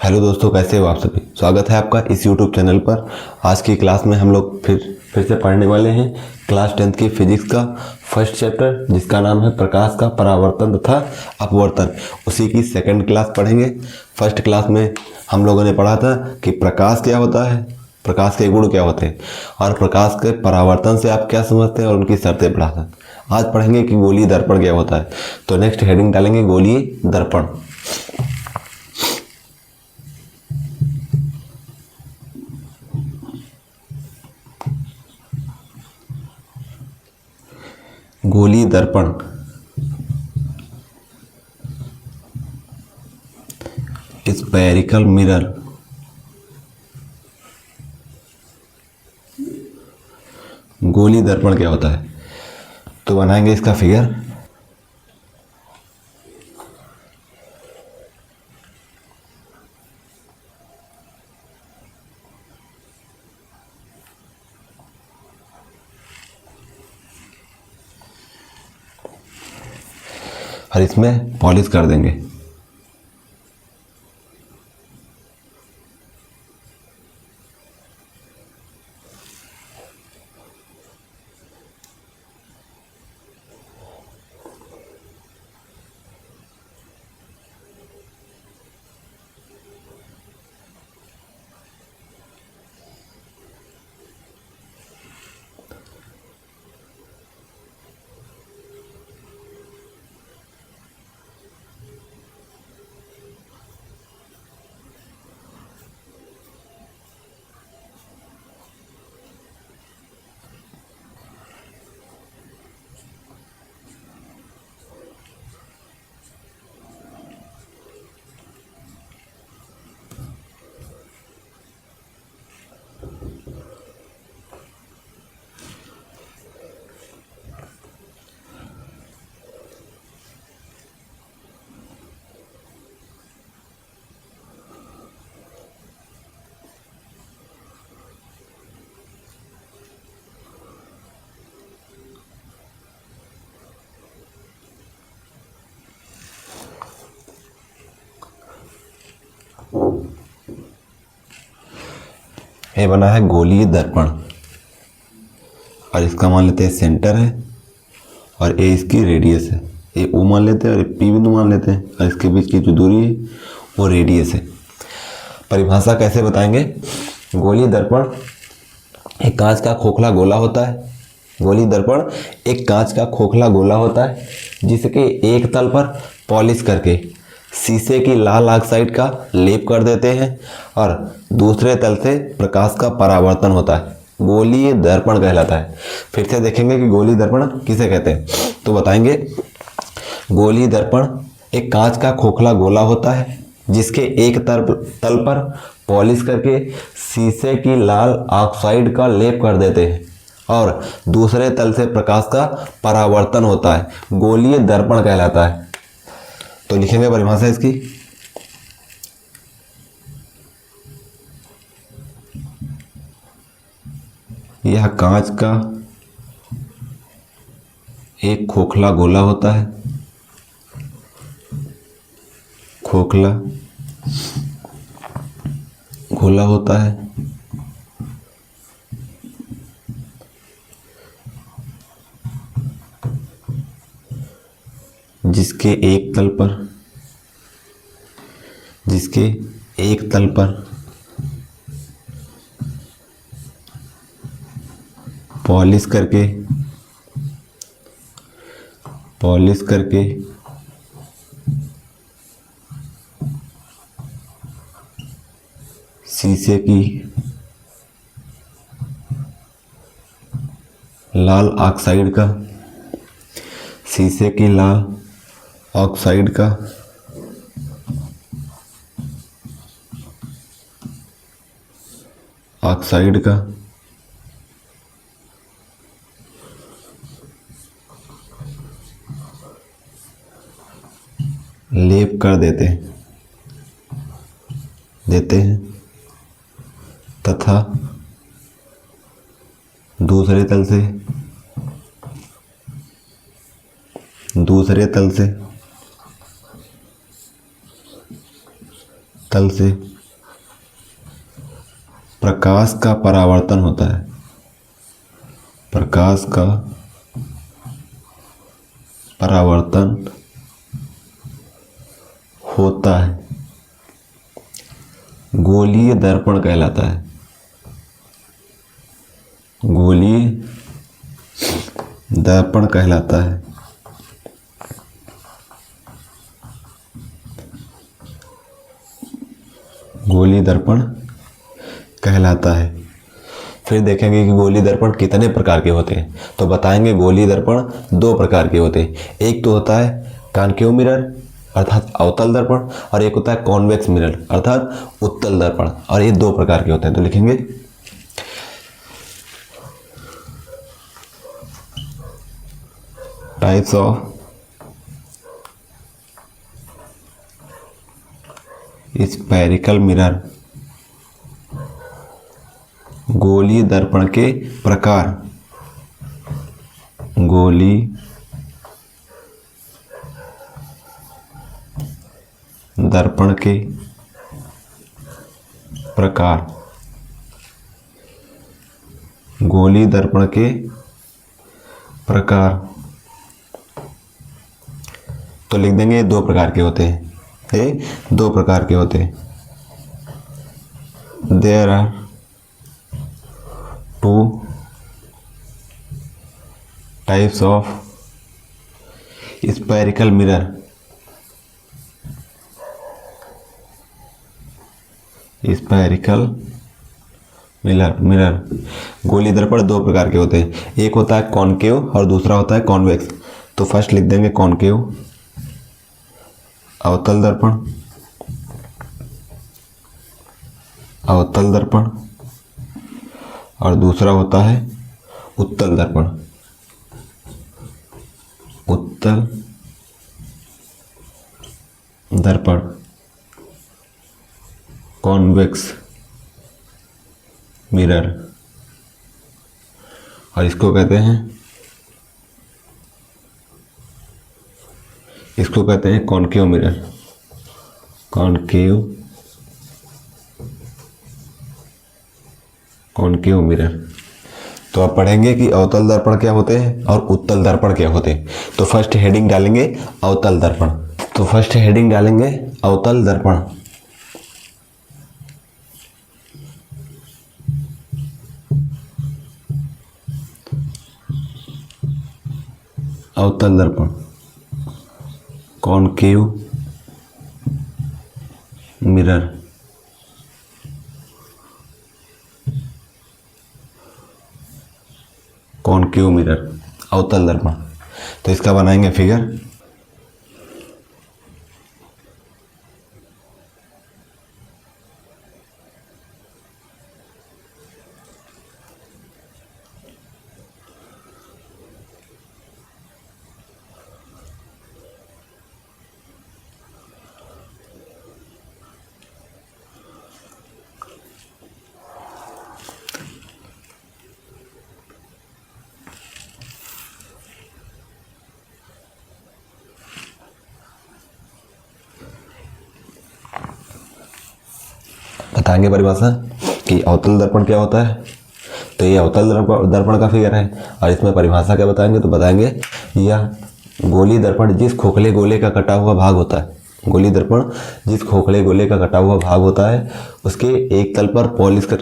Hello दोस्तों, कैसे हो आप सभी। स्वागत है आपका इस YouTube चैनल पर। आज की क्लास में हम लोग फिर से पढ़ने वाले हैं क्लास 10th की फिजिक्स का फर्स्ट चैप्टर, जिसका नाम है प्रकाश का परावर्तन तथा अपवर्तन। उसी की सेकंड क्लास पढ़ेंगे। फर्स्ट क्लास में हम लोगों ने पढ़ा था कि प्रकाश क्या होता है, प्रकाश के गुण क्या होते हैं और प्रकाश के परावर्तन से आप क्या समझते हैं और उनकी शर्तें पढ़ा था। आज पढ़ेंगे कि गोलीय दर्पण क्या होता है। तो नेक्स्ट हेडिंग डालेंगे गोलीय दर्पण। गोलीय दर्पण स्फेरिकल मिरर। गोलीय दर्पण क्या होता है, तो बनाएंगे इसका फिगर। और इसमें पॉलिश कर देंगे। ये बना है गोलीय दर्पण और इसका मान लेते हैं सेंटर है और ए इसकी रेडियस है। ए ओ मान लेते हैं और पी बिंदु मान लेते हैं और इसके बीच की जो दूरी है वो रेडियस है। परिभाषा कैसे बताएंगे। गोलीय दर्पण एक कांच का खोखला गोला होता है। गोलीय दर्पण एक कांच का खोखला गोला होता है जिसके एक तल पर पॉलिश करके शीशे की लाल ऑक्साइड का लेप कर देते हैं और दूसरे तल से प्रकाश का परावर्तन होता है। गोलीय दर्पण कहलाता है। फिर से देखेंगे कि गोलीय दर्पण किसे कहते हैं, तो बताएंगे गोलीय दर्पण एक कांच का खोखला गोला होता है जिसके एक तल पर पॉलिश करके शीशे की लाल ऑक्साइड का लेप कर देते हैं और दूसरे तल से प्रकाश का परावर्तन होता है। गोलीय दर्पण कहलाता है। तो लिखेंगे परिभाषा इसकी। यह कांच का एक खोखला गोला होता है। खोखला गोला होता है जिसके एक तल पर पॉलिश करके शीशे की लाल ऑक्साइड का लेप कर देते हैं तथा दूसरे तल से प्रकाश का परावर्तन होता है, प्रकाश का परावर्तन होता है, गोलीय दर्पण कहलाता है, गोलीय दर्पण कहलाता है। गोलीय दर्पण कहलाता है। फिर देखेंगे कि गोलीय दर्पण कितने प्रकार के होते हैं। तो बताएंगे गोलीय दर्पण दो प्रकार के होते हैं। एक तो होता है कॉन्केव मिरर अर्थात अवतल दर्पण, और एक होता है कॉन्वेक्स मिरर अर्थात उत्तल दर्पण, और ये दो प्रकार के होते हैं। तो लिखेंगे टाइप्स ऑफ स्फेरिकल मिरर, गोलीय दर्पण के प्रकार, गोलीय दर्पण के प्रकार, गोलीय दर्पण के प्रकार। तो लिख देंगे दो प्रकार के होते हैं, ये दो प्रकार के होते हैं। There are two types of spherical mirror, spherical mirror गोलीय दर्पण दो प्रकार के होते हैं। एक होता है कॉनकेव और दूसरा होता है कॉन्वेक्स। तो फर्स्ट लिख देंगे कॉनकेव अवतल दर्पण, अवतल दर्पण, और दूसरा होता है उत्तल दर्पण, उत्तल दर्पण, कॉन्वेक्स मिरर, और इसको कहते हैं कॉनकेव मिरर, कॉनकेव मिरर। तो आप पढ़ेंगे कि अवतल दर्पण क्या होते हैं और उत्तल दर्पण क्या होते हैं। तो फर्स्ट हेडिंग डालेंगे अवतल दर्पण। तो फर्स्ट हेडिंग डालेंगे अवतल दर्पण। अवतल दर्पण, कॉनकेव मिरर, कॉनकेव मिरर, अवतल दर्पण। तो इसका बनाएंगे फिगर। बताएंगे परिभाषा कि अवतल दर्पण क्या होता है। तो ये अवतल दर्पण का फिगर है, और इसमें परिभाषा क्या बताएंगे। तो बताएंगे यह गोलीय दर्पण जिस खोखले गोले का कटा हुआ भाग होता है, गोलीय दर्पण जिस खोखले गोले का कटा हुआ भाग होता है उसके एक तल पर पॉलिश कर।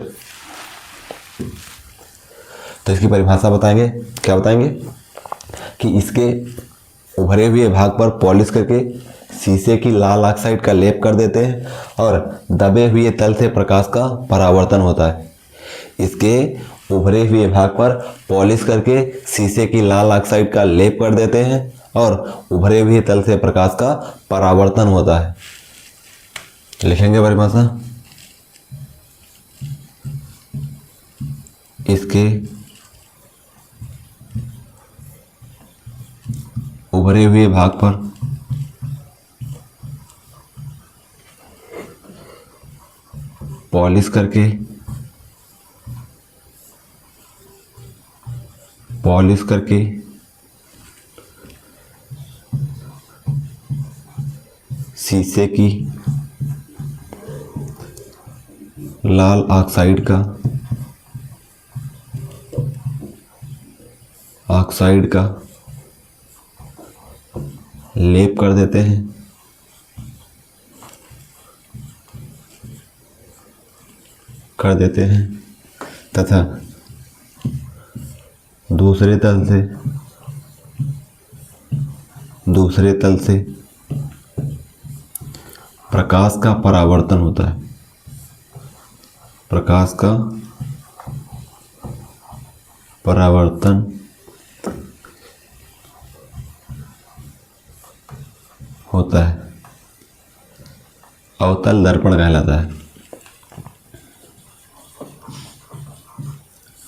तो इसकी परिभाषा बताएंगे, क्या बताएंगे कि इसके उभरे हुए भाग पर पॉलिश करके शीशे की लाल ऑक्साइड का लेप कर देते हैं और दबे हुए तल से प्रकाश का परावर्तन होता है। इसके उभरे हुए भाग पर पॉलिश करके शीशे की लाल ऑक्साइड का लेप कर देते हैं और उभरे हुए तल से प्रकाश का परावर्तन होता है। लिखेंगे परिभाषा, इसके उभरे हुए भाग पर पॉलिश करके शीशे की लाल ऑक्साइड का लेप कर देते हैं, तथा दूसरे तल से प्रकाश का परावर्तन होता है। प्रकाश का परावर्तन होता है, अवतल दर्पण कहलाता है।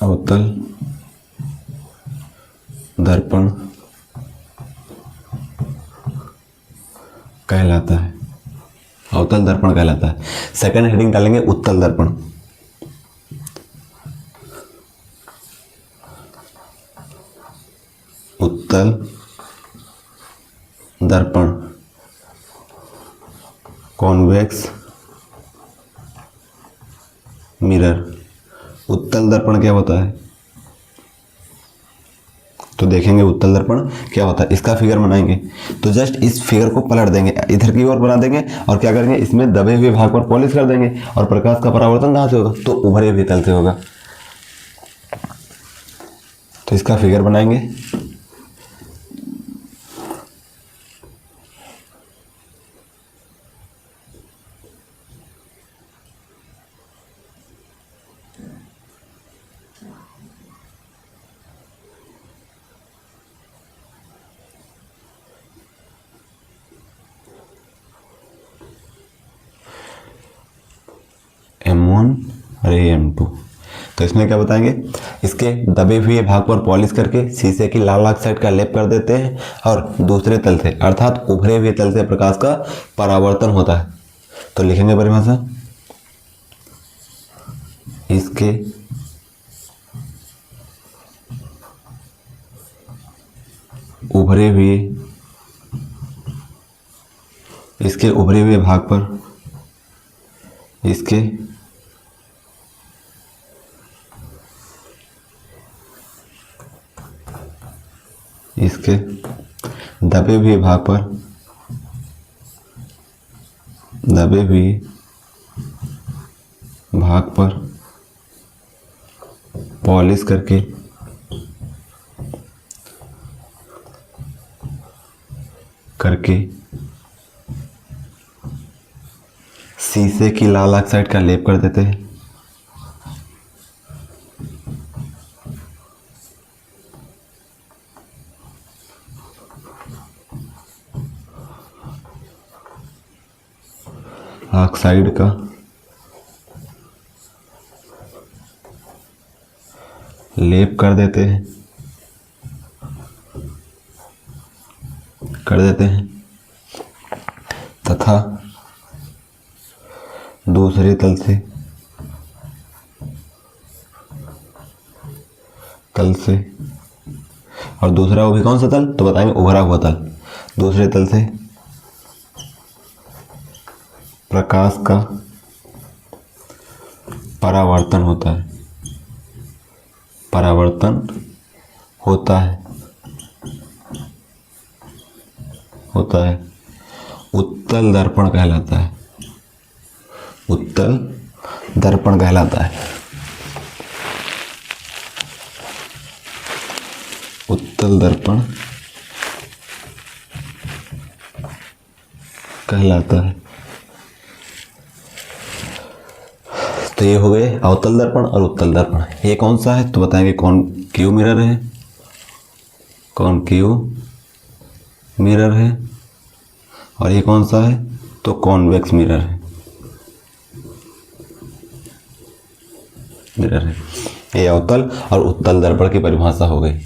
अवतल दर्पण कहलाता है, अवतल दर्पण कहलाता है। सेकंड हेडिंग डालेंगे उत्तल दर्पण। उत्तल दर्पण, कॉन्वेक्स मिरर। उत्तल दर्पण क्या होता है, तो देखेंगे उत्तल दर्पण क्या होता है। इसका फिगर बनाएंगे तो जस्ट इस फिगर को पलट देंगे, इधर की ओर बना देंगे और क्या करेंगे, इसमें दबे हुए भाग पर पॉलिश कर देंगे और प्रकाश का परावर्तन कहाँ से होगा, तो उभरे हुए तल से होगा। तो इसका फिगर बनाएंगे। M1 और M2। तो इसमें क्या बताएंगे, इसके दबे हुए भाग पर पॉलिश करके शीशे की लाल ऑक्साइड का लेप कर देते हैं और दूसरे तल से अर्थात उभरे हुए तल से प्रकाश का परावर्तन होता है। तो लिखेंगे परिभाषा, इसके उभरे हुए भाग पर इसके दबे हुए भाग पर पॉलिश करके शीशे की लाल ऑक्साइड का लेप कर देते हैं। ऑक्साइड का लेप कर देते हैं तथा दूसरे तल से और दूसरा वो भी कौन सा तल, तो बताएंगे उभरा हुआ तल। दूसरे तल से प्रकाश का परावर्तन होता है, उत्तल दर्पण कहलाता है। उत्तल दर्पण कहलाता है। उत्तल दर्पण कहलाता है। तो ये हो गए अवतल दर्पण और उत्तल दर्पण। ये कौन सा है, तो बताएंगे कॉनकेव मिरर है, कॉनकेव मिरर है। और ये कौन सा है, तो कॉन्वेक्स मिरर है। ये अवतल और उत्तल दर्पण की परिभाषा हो गई।